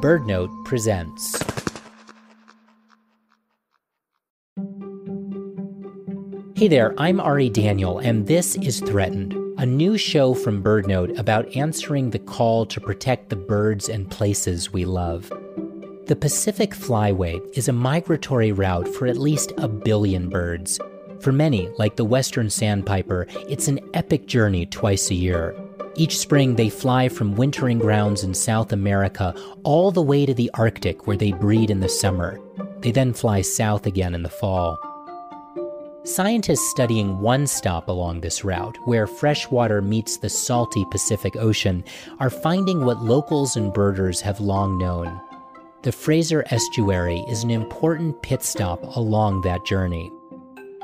BirdNote presents. Hey there, I'm Ari Daniel, and this is Threatened, a new show from BirdNote about answering the call to protect the birds and places we love. The Pacific Flyway is a migratory route for at least 1 billion birds. For many, like the Western Sandpiper, it's an epic journey twice a year. Each spring, they fly from wintering grounds in South America all the way to the Arctic, where they breed in the summer. They then fly south again in the fall. Scientists studying one stop along this route, where fresh water meets the salty Pacific Ocean, are finding what locals and birders have long known. The Fraser Estuary is an important pit stop along that journey.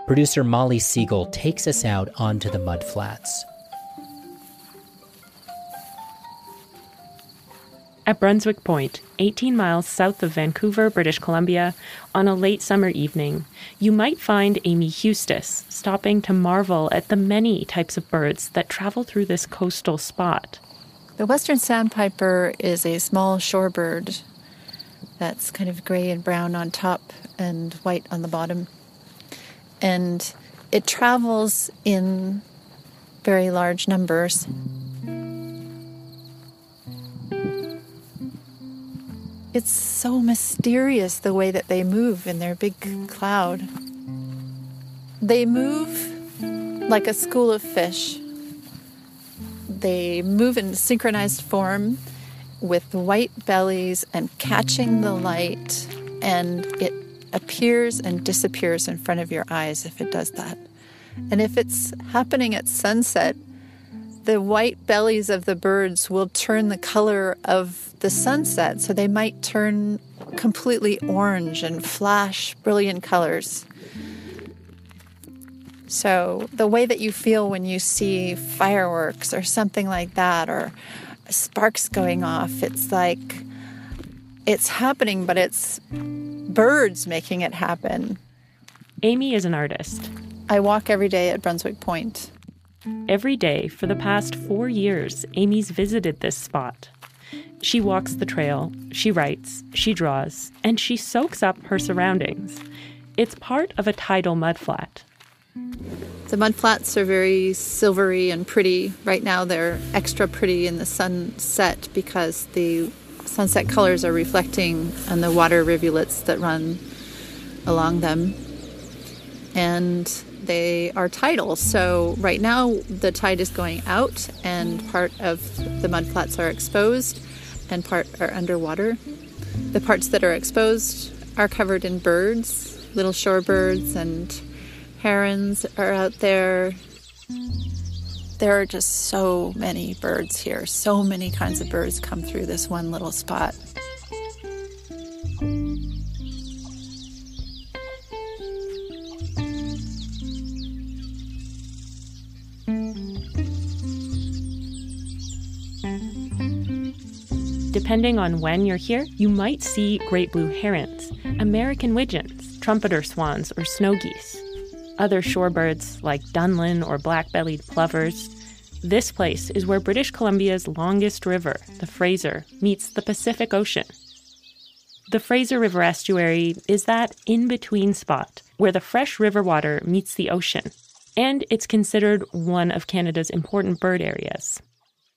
Producer Molly Siegel takes us out onto the mudflats. At Brunswick Point, 18 miles south of Vancouver, British Columbia, on a late summer evening, you might find Amy Hustis stopping to marvel at the many types of birds that travel through this coastal spot. The Western Sandpiper is a small shorebird that's kind of gray and brown on top and white on the bottom. And it travels in very large numbers. It's so mysterious the way that they move in their big cloud. They move like a school of fish. They move in synchronized form with white bellies and catching the light, and it appears and disappears in front of your eyes if it does that. And if it's happening at sunset, the white bellies of the birds will turn the color of the sunset, so they might turn completely orange and flash brilliant colors. So the way that you feel when you see fireworks or something like that, or sparks going off, it's like it's happening, but it's birds making it happen. Amy is an artist. I walk every day at Brunswick Point. Every day for the past 4 years, Amy's visited this spot. She walks the trail, she writes, she draws, and she soaks up her surroundings. It's part of a tidal mudflat. The mudflats are very silvery and pretty. Right now they're extra pretty in the sunset because the sunset colors are reflecting on the water rivulets that run along them. And they are tidal. So right now the tide is going out and part of the mudflats are exposed and part are underwater. The parts that are exposed are covered in birds, little shorebirds and herons are out there. There are just so many birds here. So many kinds of birds come through this one little spot. Depending on when you're here, you might see great blue herons, American widgeons, trumpeter swans, or snow geese. Other shorebirds like dunlin or black-bellied plovers. This place is where British Columbia's longest river, the Fraser, meets the Pacific Ocean. The Fraser River Estuary is that in-between spot where the fresh river water meets the ocean, and it's considered one of Canada's important bird areas.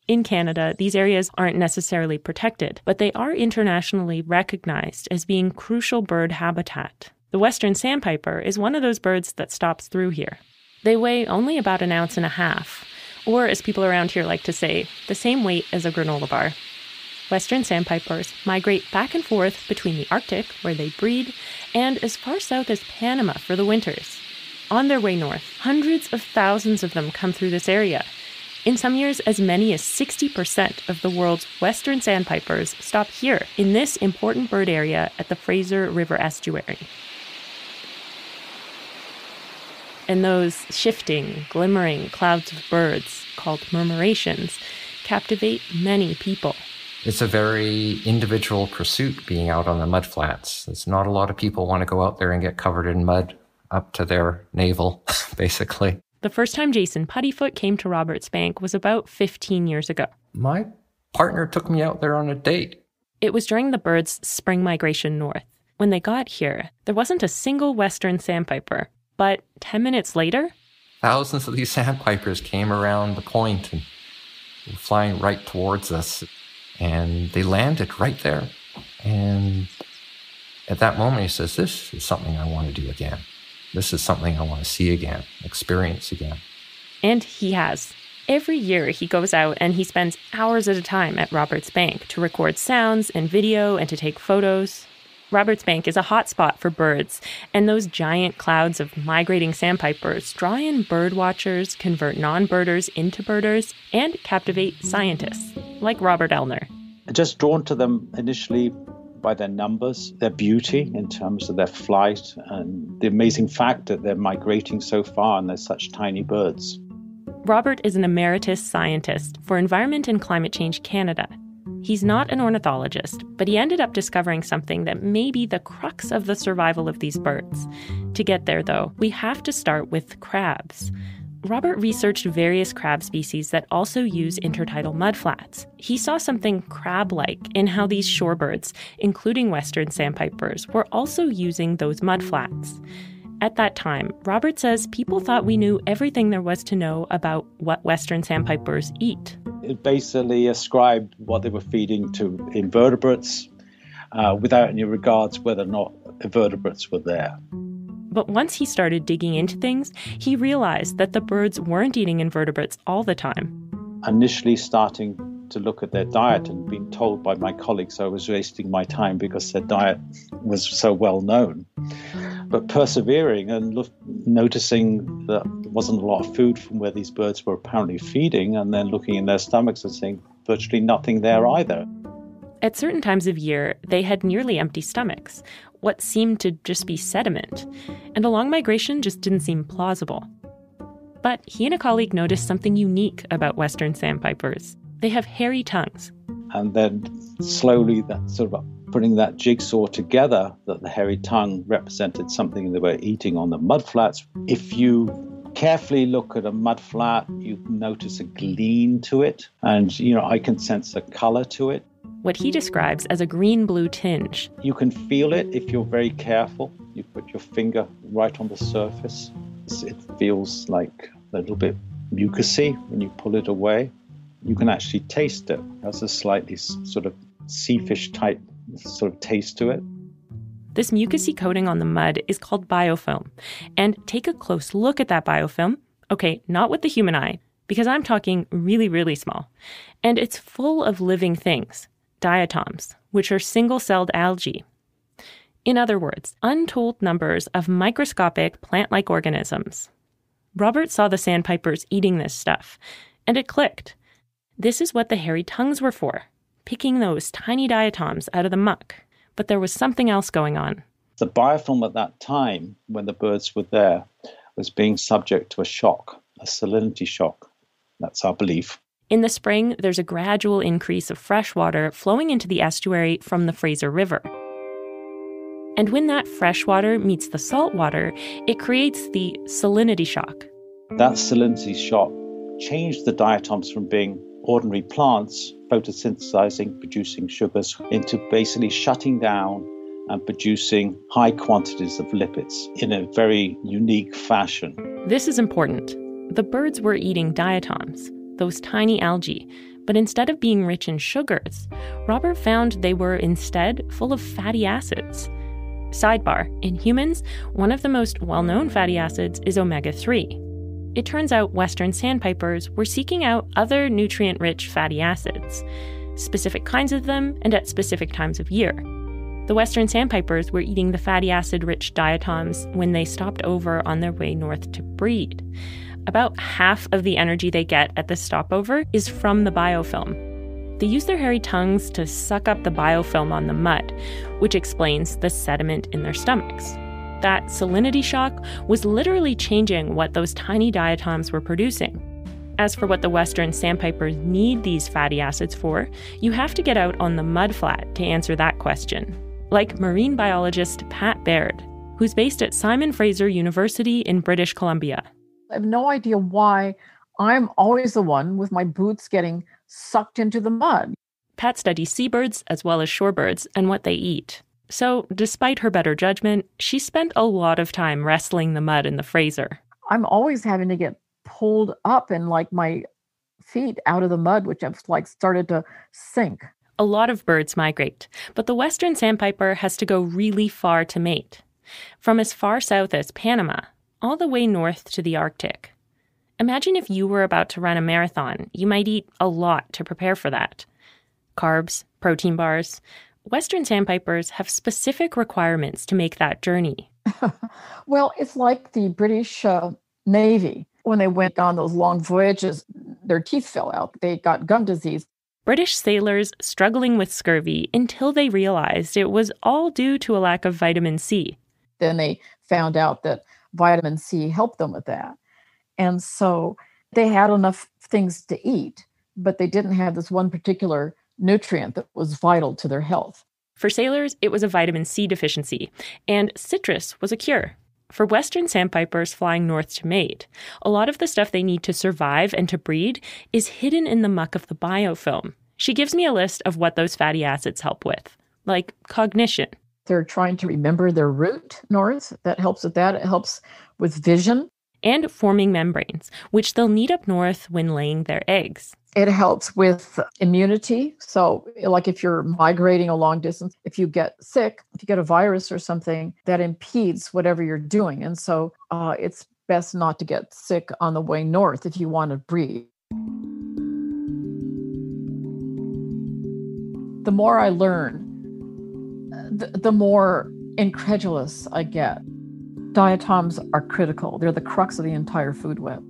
In Canada, these areas aren't necessarily protected, but they are internationally recognized as being crucial bird habitat. The Western Sandpiper is one of those birds that stops through here. They weigh only about 1.5 ounces, or as people around here like to say, the same weight as a granola bar. Western Sandpipers migrate back and forth between the Arctic, where they breed, and as far south as Panama for the winters. On their way north, hundreds of thousands of them come through this area. In some years, as many as 60% of the world's Western Sandpipers stop here in this important bird area at the Fraser River Estuary. And those shifting, glimmering clouds of birds, called murmurations, captivate many people. It's a very individual pursuit being out on the mudflats. There's not a lot of people want to go out there and get covered in mud up to their navel, basically. The first time Jason Puttyfoot came to Roberts Bank was about 15 years ago. My partner took me out there on a date. It was during the birds' spring migration north. When they got here, there wasn't a single Western Sandpiper. But 10 minutes later, thousands of these sandpipers came around the point and were flying right towards us. And they landed right there. And at that moment, he says, this is something I want to do again. This is something I want to see again, experience again. And he has. Every year, he goes out and he spends hours at a time at Roberts Bank to record sounds and video and to take photos. Roberts Bank is a hotspot for birds, and those giant clouds of migrating sandpipers draw in bird watchers, convert non-birders into birders, and captivate scientists, like Robert Elner. Just drawn to them initially by their numbers, their beauty in terms of their flight, and the amazing fact that they're migrating so far and they're such tiny birds. Robert is an emeritus scientist for Environment and Climate Change Canada. He's not an ornithologist, but he ended up discovering something that may be the crux of the survival of these birds. To get there, though, we have to start with crabs. Robert researched various crab species that also use intertidal mudflats. He saw something crab-like in how these shorebirds, including Western Sandpipers, were also using those mudflats. At that time, Robert says people thought we knew everything there was to know about what Western Sandpipers eat. It basically ascribed what they were feeding to invertebrates without any regards whether or not invertebrates were there. But once he started digging into things, he realized that the birds weren't eating invertebrates all the time. Initially starting to look at their diet and being told by my colleagues I was wasting my time because their diet was so well known. But persevering and noticing that there wasn't a lot of food from where these birds were apparently feeding, and then looking in their stomachs and seeing virtually nothing there either. At certain times of year, they had nearly empty stomachs, what seemed to just be sediment, and a long migration just didn't seem plausible. But he and a colleague noticed something unique about Western Sandpipers. They have hairy tongues. And then slowly that sort of putting that jigsaw together, that the hairy tongue represented something they were eating on the mudflats. If you carefully look at a mudflat, you notice a gleam to it, and I can sense a color to it. What he describes as a green-blue tinge. You can feel it if you're very careful. You put your finger right on the surface. It feels like a little bit mucousy when you pull it away. You can actually taste it. It has a slightly sort of seafish type sort of taste to it. This mucousy coating on the mud is called Biofoam. And take a close look at that biofilm. Okay, not with the human eye, because I'm talking really, really small. And it's full of living things, diatoms, which are single-celled algae. In other words, untold numbers of microscopic plant-like organisms. Robert saw the sandpipers eating this stuff, and it clicked. This is what the hairy tongues were for, picking those tiny diatoms out of the muck. But there was something else going on. The biofilm at that time, when the birds were there, was being subject to a shock, a salinity shock. That's our belief. In the spring, there's a gradual increase of fresh water flowing into the estuary from the Fraser River. And when that fresh water meets the salt water, it creates the salinity shock. That salinity shock changed the diatoms from being ordinary plants, photosynthesizing, producing sugars, into basically shutting down and producing high quantities of lipids in a very unique fashion. This is important. The birds were eating diatoms, those tiny algae, but instead of being rich in sugars, Robert found they were instead full of fatty acids. Sidebar, in humans, one of the most well-known fatty acids is omega-3. It turns out Western Sandpipers were seeking out other nutrient-rich fatty acids, specific kinds of them and at specific times of year. The Western Sandpipers were eating the fatty acid-rich diatoms when they stopped over on their way north to breed. About half of the energy they get at the stopover is from the biofilm. They use their hairy tongues to suck up the biofilm on the mud, which explains the sediment in their stomachs. That salinity shock was literally changing what those tiny diatoms were producing. As for what the Western Sandpipers need these fatty acids for, you have to get out on the mudflat to answer that question. Like marine biologist Pat Baird, who's based at Simon Fraser University in British Columbia. I have no idea why I'm always the one with my boots getting sucked into the mud. Pat studies seabirds as well as shorebirds and what they eat. So, despite her better judgment, she spent a lot of time wrestling the mud in the Fraser. I'm always having to get pulled up and my feet out of the mud, which have started to sink. A lot of birds migrate, but the Western Sandpiper has to go really far to mate. From as far south as Panama, all the way north to the Arctic. Imagine if you were about to run a marathon, you might eat a lot to prepare for that. Carbs, protein bars. Western Sandpipers have specific requirements to make that journey. Well, it's like the British Navy. When they went on those long voyages, their teeth fell out. They got gum disease. British sailors struggling with scurvy until they realized it was all due to a lack of vitamin C. Then they found out that vitamin C helped them with that. And so they had enough things to eat, but they didn't have this one particular nutrient that was vital to their health. For sailors, it was a vitamin C deficiency, and citrus was a cure. For Western Sandpipers flying north to mate, a lot of the stuff they need to survive and to breed is hidden in the muck of the biofoam. She gives me a list of what those fatty acids help with, like cognition. They're trying to remember their route north. That helps with that. It helps with vision. And forming membranes, which they'll need up north when laying their eggs. It helps with immunity. So if you're migrating a long distance, if you get sick, if you get a virus or something, that impedes whatever you're doing. And so it's best not to get sick on the way north if you want to breed. The more I learn, the more incredulous I get. Diatoms are critical. They're the crux of the entire food web.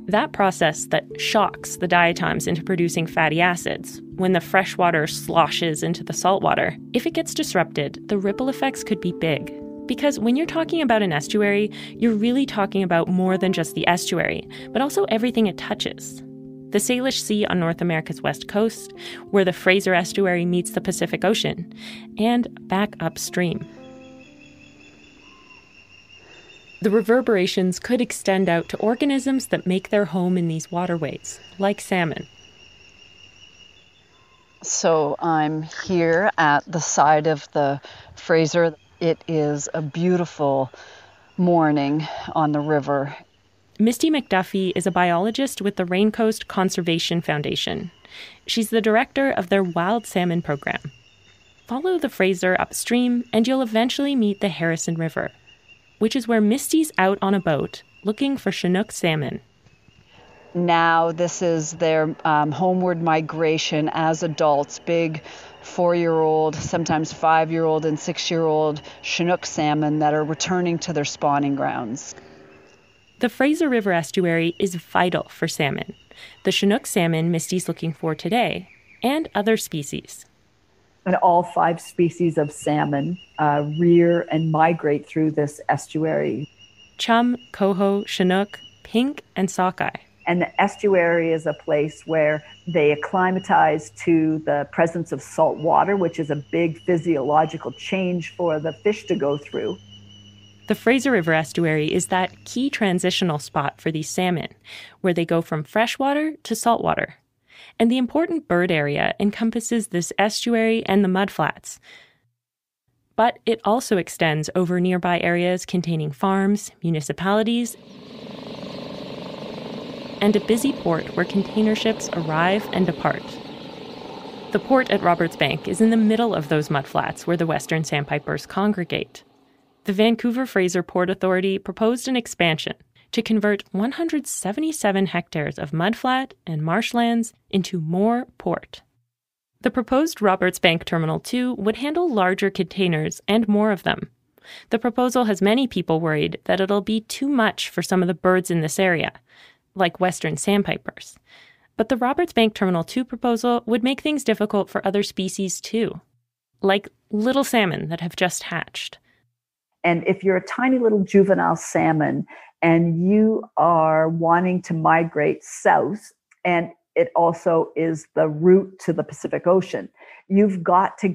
That process that shocks the diatoms into producing fatty acids, when the fresh water sloshes into the salt water, if it gets disrupted, the ripple effects could be big. Because when you're talking about an estuary, you're really talking about more than just the estuary, but also everything it touches. The Salish Sea on North America's west coast, where the Fraser Estuary meets the Pacific Ocean, and back upstream. The reverberations could extend out to organisms that make their home in these waterways, like salmon. So I'm here at the side of the Fraser. It is a beautiful morning on the river. Misty McDuffie is a biologist with the Raincoast Conservation Foundation. She's the director of their wild salmon program. Follow the Fraser upstream and you'll eventually meet the Harrison River, which is where Misty's out on a boat looking for Chinook salmon. Now this is their homeward migration as adults, big 4-year-old, sometimes 5-year-old and 6-year-old Chinook salmon that are returning to their spawning grounds. The Fraser River Estuary is vital for salmon, the Chinook salmon Misty's looking for today, and other species. And all 5 species of salmon rear and migrate through this estuary. Chum, coho, Chinook, pink, and sockeye. And the estuary is a place where they acclimatize to the presence of salt water, which is a big physiological change for the fish to go through. The Fraser River Estuary is that key transitional spot for these salmon, where they go from freshwater to saltwater. And the important bird area encompasses this estuary and the mudflats. But it also extends over nearby areas containing farms, municipalities, and a busy port where container ships arrive and depart. The port at Roberts Bank is in the middle of those mudflats where the Western Sandpipers congregate. The Vancouver Fraser Port Authority proposed an expansion to convert 177 hectares of mudflat and marshlands into more port. The proposed Roberts Bank Terminal 2 would handle larger containers and more of them. The proposal has many people worried that it'll be too much for some of the birds in this area, like Western Sandpipers. But the Roberts Bank Terminal 2 proposal would make things difficult for other species too, like little salmon that have just hatched. And if you're a tiny little juvenile salmon and you are wanting to migrate south, and it also is the route to the Pacific Ocean. You've got to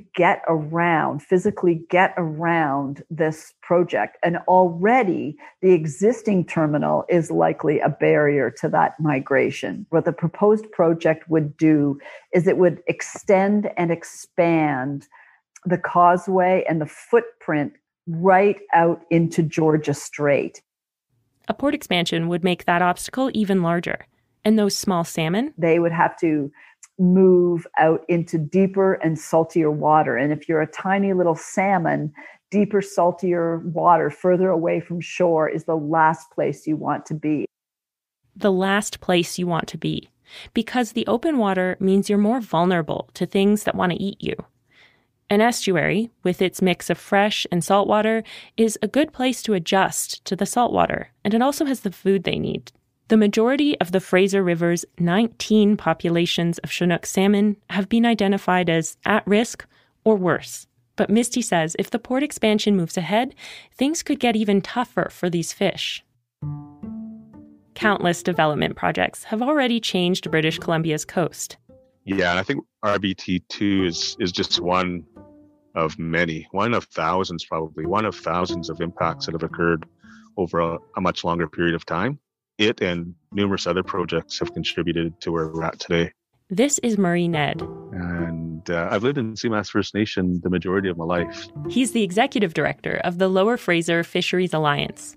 physically get around this project. And already the existing terminal is likely a barrier to that migration. What the proposed project would do is it would extend and expand the causeway and the footprint right out into Georgia Strait. A port expansion would make that obstacle even larger. And those small salmon? They would have to move out into deeper and saltier water. And if you're a tiny little salmon, deeper, saltier water further away from shore is the last place you want to be. The last place you want to be. Because the open water means you're more vulnerable to things that want to eat you. An estuary, with its mix of fresh and salt water, is a good place to adjust to the salt water, and it also has the food they need. The majority of the Fraser River's 19 populations of Chinook salmon have been identified as at risk or worse. But Misty says if the port expansion moves ahead, things could get even tougher for these fish. Countless development projects have already changed British Columbia's coast. Yeah, and I think RBT2 is just one of many, one of thousands probably, one of thousands of impacts that have occurred over a much longer period of time. It and numerous other projects have contributed to where we're at today. This is Murray Ned. And I've lived in Sumas First Nation the majority of my life. He's the executive director of the Lower Fraser Fisheries Alliance,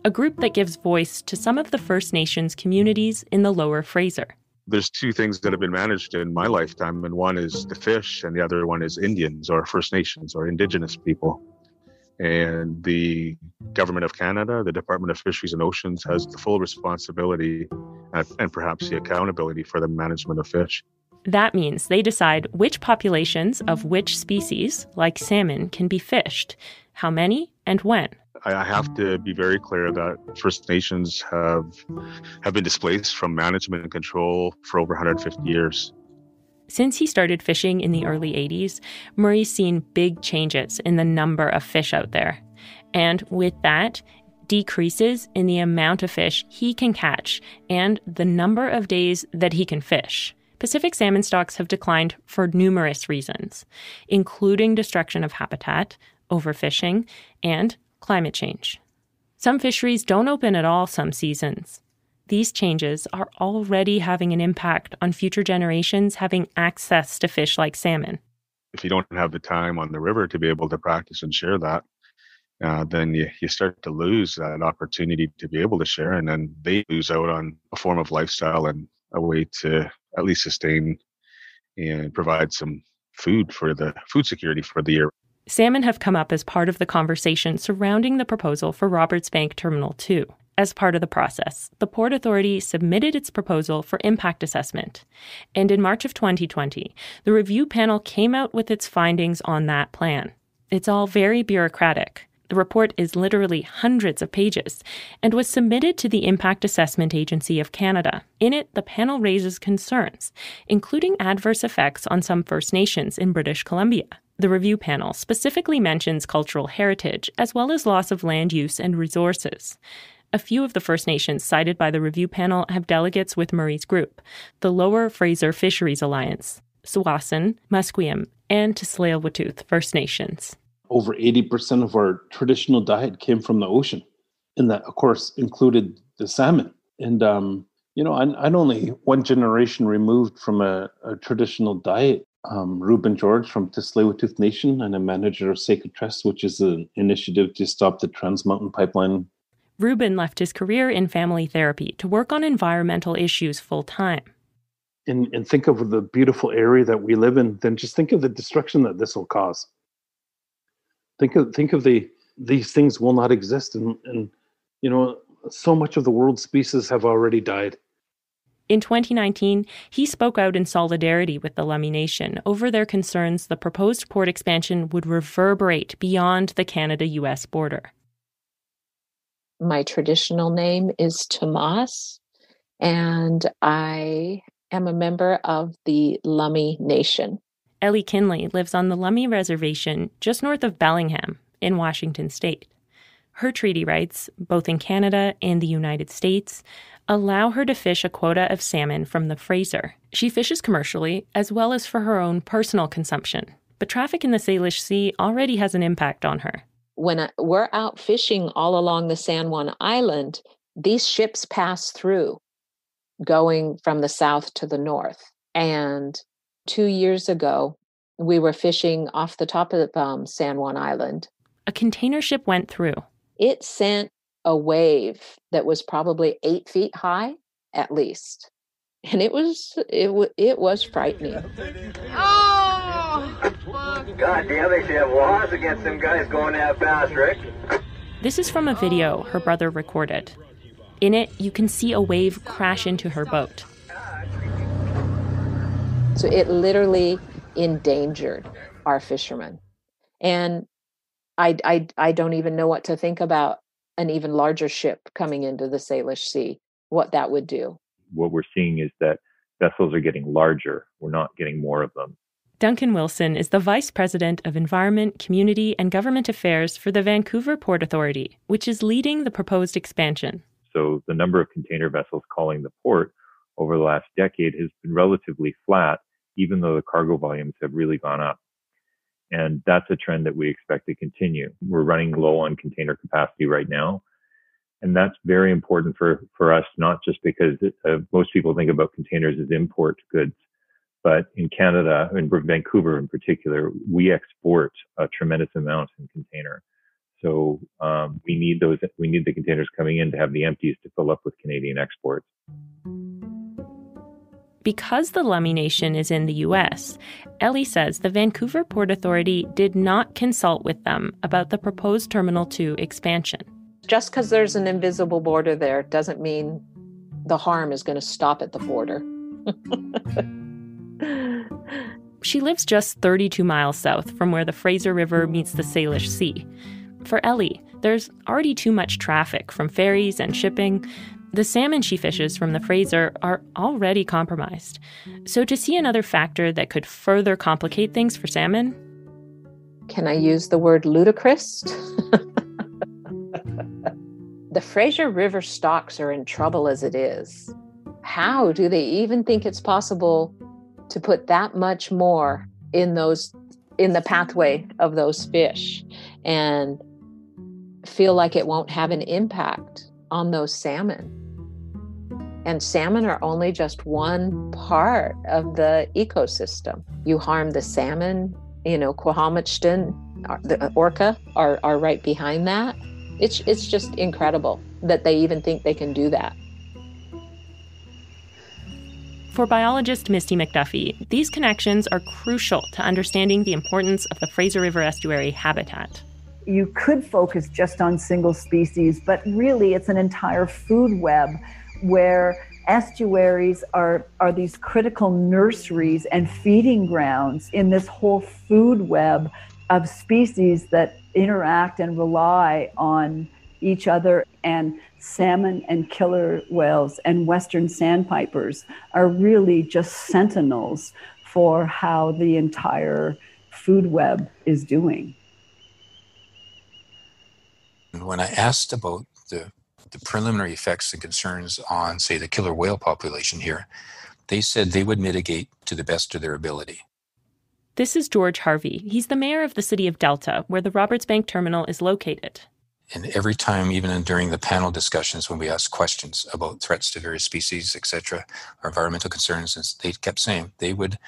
a group that gives voice to some of the First Nations communities in the Lower Fraser. There's two things that have been managed in my lifetime, and one is the fish, and the other one is Indians or First Nations or Indigenous people. And the Government of Canada, the Department of Fisheries and Oceans, has the full responsibility and perhaps the accountability for the management of fish. That means they decide which populations of which species, like salmon, can be fished, how many, and when. I have to be very clear that First Nations have been displaced from management and control for over 150 years. Since he started fishing in the early 80s, Murray's seen big changes in the number of fish out there. And with that, decreases in the amount of fish he can catch and the number of days that he can fish. Pacific salmon stocks have declined for numerous reasons, including destruction of habitat, overfishing, and climate change. Some fisheries don't open at all some seasons. These changes are already having an impact on future generations having access to fish like salmon. If you don't have the time on the river to be able to practice and share that, then you start to lose that opportunity to be able to share, and then they lose out on a form of lifestyle and a way to at least sustain and provide some food for the food security for the year. Salmon have come up as part of the conversation surrounding the proposal for Roberts Bank Terminal 2. As part of the process, the Port Authority submitted its proposal for impact assessment. And in March of 2020, the review panel came out with its findings on that plan. It's all very bureaucratic. The report is literally hundreds of pages and was submitted to the Impact Assessment Agency of Canada. In it, the panel raises concerns, including adverse effects on some First Nations in British Columbia. The review panel specifically mentions cultural heritage as well as loss of land use and resources. A few of the First Nations cited by the review panel have delegates with Murray's group, the Lower Fraser Fisheries Alliance, Tsawwassen, Musqueam, and Tsleil-Waututh First Nations. Over 80% of our traditional diet came from the ocean, and that, of course, included the salmon. And, I'm only one generation removed from a traditional diet. Reuben George from Tsleil-Waututh Nation, and a manager of Sacred Trust, which is an initiative to stop the Trans Mountain Pipeline. Reuben left his career in family therapy to work on environmental issues full-time. And think of the beautiful area that we live in, then just think of the destruction that this will cause. Think of these things will not exist, and so much of the world's species have already died. In 2019, he spoke out in solidarity with the Lummi Nation over their concerns the proposed port expansion would reverberate beyond the Canada-US border. My traditional name is Tomas, and I am a member of the Lummi Nation. Ellie Kinley lives on the Lummi Reservation just north of Bellingham in Washington state. Her treaty rights, both in Canada and the United States, allow her to fish a quota of salmon from the Fraser. She fishes commercially as well as for her own personal consumption. But traffic in the Salish Sea already has an impact on her. When we're out fishing all along the San Juan Island, these ships pass through, going from the south to the north. And 2 years ago, we were fishing off the top of San Juan Island. A container ship went through. It sent a wave that was probably 8 feet high, at least. And it was frightening. Oh! God damn, they should have laws against them guys going that fast, Rick. This is from a video her brother recorded. In it, you can see a wave crash into her boat. So it literally endangered our fishermen. And I don't even know what to think about an even larger ship coming into the Salish Sea, what that would do. What we're seeing is that vessels are getting larger. We're not getting more of them. Duncan Wilson is the Vice President of Environment, Community, and Government Affairs for the Vancouver Port Authority, which is leading the proposed expansion. So the number of container vessels calling the port over the last decade has been relatively flat, even though the cargo volumes have really gone up. And that's a trend that we expect to continue. We're running low on container capacity right now. And that's very important for us, not just because most people think about containers as import goods, but in Canada, and Vancouver in particular, we export a tremendous amount in container. So we need the containers coming in to have the empties to fill up with Canadian exports. Because the Lummi Nation is in the U.S., Ellie says the Vancouver Port Authority did not consult with them about the proposed Terminal 2 expansion. Just because there's an invisible border there doesn't mean the harm is going to stop at the border. She lives just 32 miles south from where the Fraser River meets the Salish Sea. For Ellie, there's already too much traffic from ferries and shipping. The salmon she fishes from the Fraser are already compromised. So to see another factor that could further complicate things for salmon... Can I use the word ludicrous? The Fraser River stocks are in trouble as it is. How do they even think it's possible to put that much more in the pathway of those fish and feel like it won't have an impact on those salmon? And salmon are only just one part of the ecosystem. You harm the salmon, Quahomachton, the orca are right behind that. It's just incredible that they even think they can do that. For biologist Misty McDuffie, these connections are crucial to understanding the importance of the Fraser River Estuary habitat. You could focus just on single species, but really it's an entire food web where estuaries are these critical nurseries and feeding grounds in this whole food web of species that interact and rely on each other. And salmon and killer whales and Western Sandpipers are really just sentinels for how the entire food web is doing. When I asked about the preliminary effects and concerns on, say, the killer whale population here, they said they would mitigate to the best of their ability. This is George Harvey. He's the mayor of the city of Delta, where the Roberts Bank terminal is located. And every time, even during the panel discussions, when we asked questions about threats to various species, etc., or environmental concerns, they kept saying they would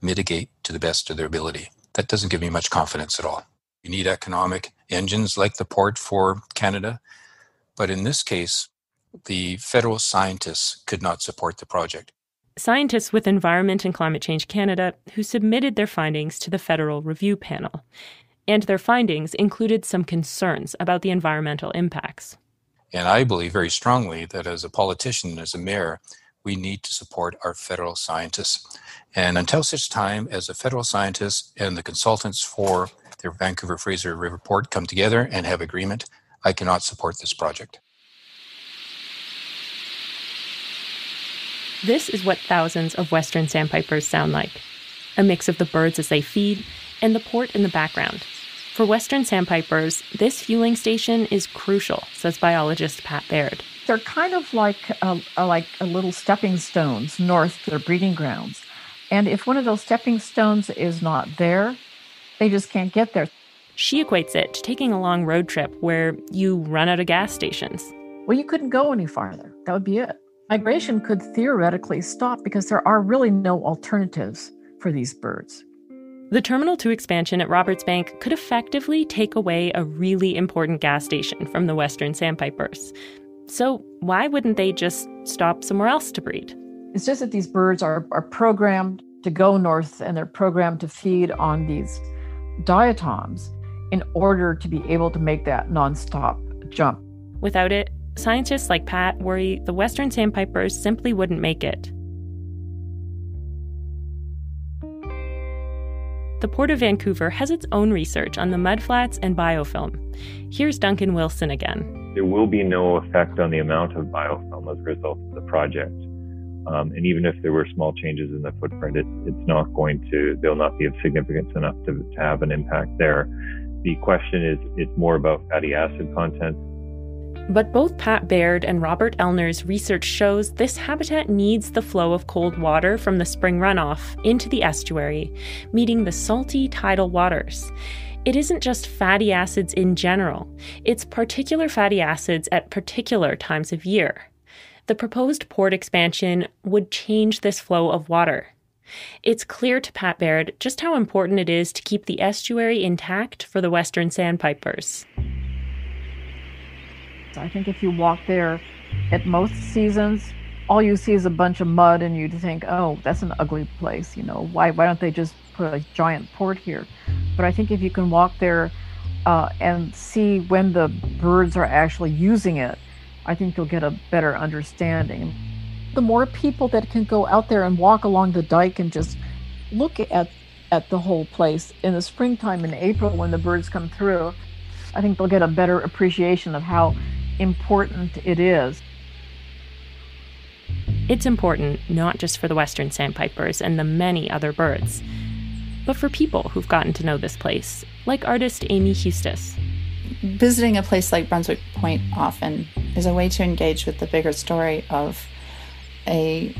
mitigate to the best of their ability. That doesn't give me much confidence at all. You need economic engines like the port for Canada. But in this case, the federal scientists could not support the project. Scientists with Environment and Climate Change Canada who submitted their findings to the federal review panel. And their findings included some concerns about the environmental impacts. And I believe very strongly that as a politician, as a mayor, we need to support our federal scientists. And until such time as the federal scientists and the consultants for the Vancouver Fraser River Port come together and have agreement, I cannot support this project. This is what thousands of Western Sandpipers sound like. A mix of the birds as they feed and the port in the background. For Western Sandpipers, this fueling station is crucial, says biologist Pat Baird. They're kind of like a little stepping stones north to their breeding grounds. And if one of those stepping stones is not there, they just can't get there. She equates it to taking a long road trip where you run out of gas stations. Well, you couldn't go any farther. That would be it. Migration could theoretically stop because there are really no alternatives for these birds. The Terminal 2 expansion at Roberts Bank could effectively take away a really important gas station from the Western Sandpipers. So why wouldn't they just stop somewhere else to breed? It's just that these birds are programmed to go north, and they're programmed to feed on these diatoms in order to be able to make that nonstop jump. Without it, scientists like Pat worry the Western Sandpipers simply wouldn't make it. The Port of Vancouver has its own research on the mudflats and biofilm. Here's Duncan Wilson again. There will be no effect on the amount of biofilm as a result of the project. And even if there were small changes in the footprint, they'll not be of significance enough to have an impact there. The question is, it's more about fatty acid content. But both Pat Baird and Robert Elner's research shows this habitat needs the flow of cold water from the spring runoff into the estuary, meeting the salty tidal waters. It isn't just fatty acids in general, it's particular fatty acids at particular times of year. The proposed port expansion would change this flow of water. It's clear to Pat Baird just how important it is to keep the estuary intact for the Western Sandpipers. I think if you walk there at most seasons, all you see is a bunch of mud, and you'd think, oh, that's an ugly place. Why don't they just put a giant port here? But I think if you can walk there and see when the birds are actually using it, I think you'll get a better understanding. The more people that can go out there and walk along the dike and just look at the whole place in the springtime in April when the birds come through, I think they'll get a better appreciation of how important it is. It's important not just for the Western Sandpipers and the many other birds, but for people who've gotten to know this place, like artist Amy Hustis. Visiting a place like Brunswick Point often is a way to engage with the bigger story of a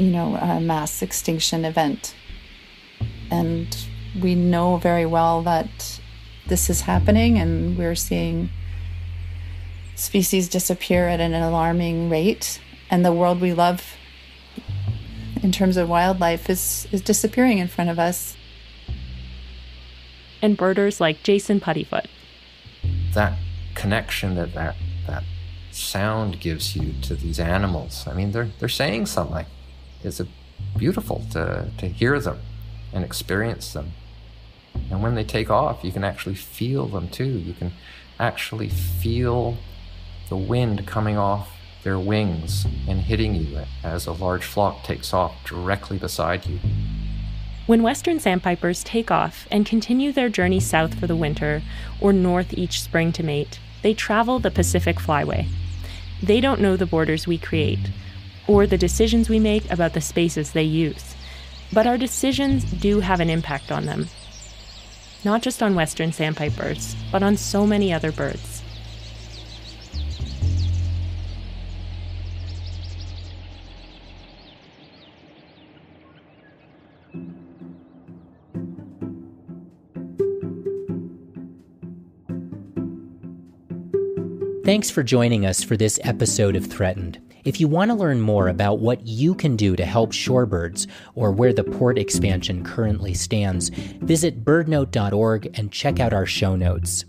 mass extinction event. And we know very well that this is happening, and we're seeing species disappear at an alarming rate. And the world we love in terms of wildlife is disappearing in front of us. And birders like Jason Puttyfoot. That connection that sound gives you to these animals, I mean, they're saying something. It's beautiful to hear them and experience them. And when they take off, you can actually feel them too. You can actually feel the wind coming off their wings and hitting you as a large flock takes off directly beside you. When Western Sandpipers take off and continue their journey south for the winter or north each spring to mate, they travel the Pacific Flyway. They don't know the borders we create or the decisions we make about the spaces they use. But our decisions do have an impact on them. Not just on Western Sandpipers, but on so many other birds. Thanks for joining us for this episode of Threatened. If you want to learn more about what you can do to help shorebirds or where the port expansion currently stands, visit birdnote.org and check out our show notes.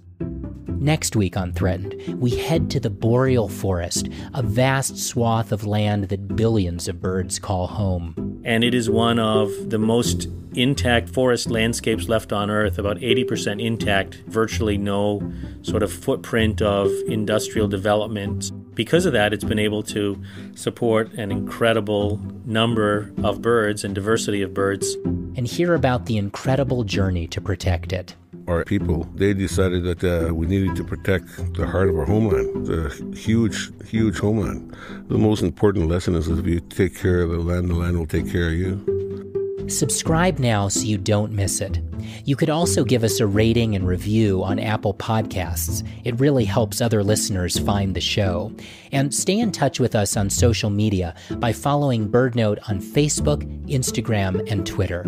Next week on Threatened, we head to the Boreal Forest, a vast swath of land that billions of birds call home. And it is one of the most intact forest landscapes left on Earth, about 80% intact, virtually no sort of footprint of industrial development. Because of that, it's been able to support an incredible number of birds and diversity of birds. And hear about the incredible journey to protect it. Our people, they decided that we needed to protect the heart of our homeland, the huge, huge homeland. The most important lesson is if you take care of the land will take care of you. Subscribe now so you don't miss it. You could also give us a rating and review on Apple Podcasts. It really helps other listeners find the show. And stay in touch with us on social media by following BirdNote on Facebook, Instagram, and Twitter.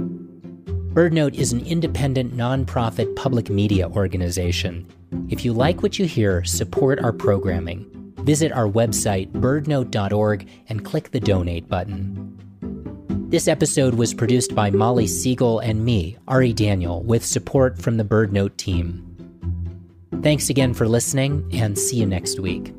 BirdNote is an independent, nonprofit public media organization. If you like what you hear, support our programming. Visit our website, birdnote.org, and click the donate button. This episode was produced by Molly Siegel and me, Ari Daniel, with support from the BirdNote team. Thanks again for listening, and see you next week.